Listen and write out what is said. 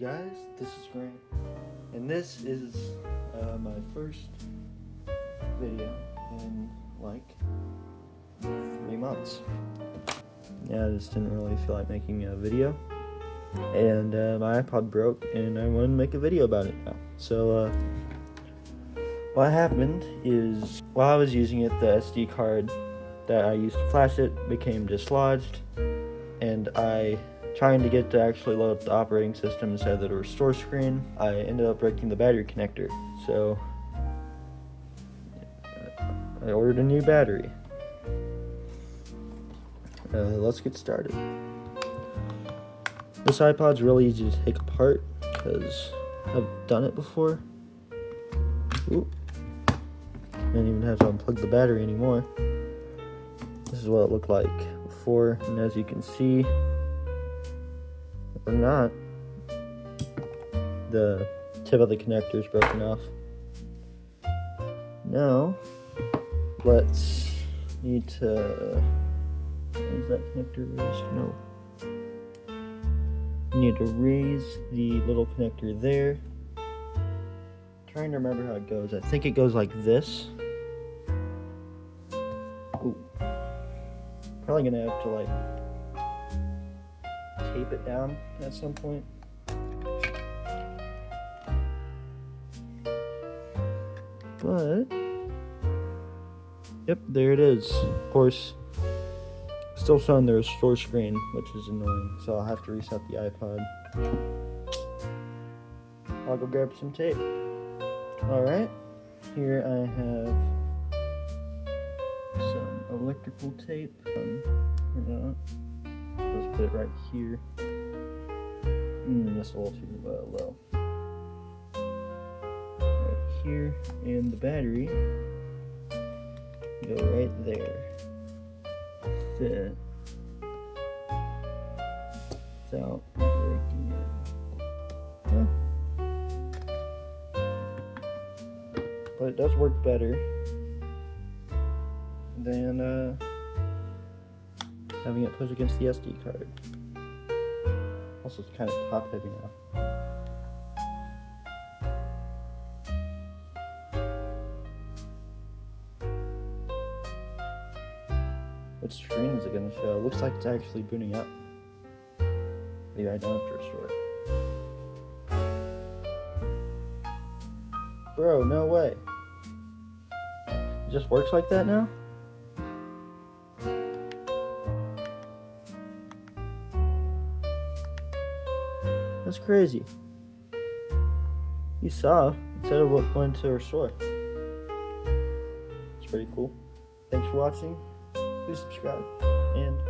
guys, this is Grant, and this is my first video in like 3 months. Yeah, I just didn't really feel like making a video, and my iPod broke, and I wanted to make a video about it now. So what happened is, while I was using it, the SD card that I used to flash it became dislodged, and trying to get to actually load up the operating system instead of the restore screen, I ended up breaking the battery connector. So I ordered a new battery. Let's get started. This iPod's really easy to take apart because I've done it before. Ooh. Didn't even have to unplug the battery anymore. This is what it looked like before, and as you can see, or not, the tip of the connector is broken off. Now, let's need to, is that connector raised? No. You need to raise the little connector there. Trying to remember how it goes. I think it goes like this. Ooh. Probably gonna have to like tape it down at some point. But yep, there it is. Of course, still showing the restore screen, which is annoying, so I'll have to reset the iPod. I'll go grab some tape. Alright, here I have some electrical tape. Let's put it right here. That's a little too low. Right here, and the battery go right there. Fit without breaking it. Huh. But it does work better than having it pushed against the SD card. Also, it's kind of top heavy now. What screen is it going to show? It looks like it's actually booting up. Maybe I don't have to restore it. Bro, no way. It just works like that now? That's crazy. You saw, instead of what went to restore. It's pretty cool. Thanks for watching. Please subscribe, and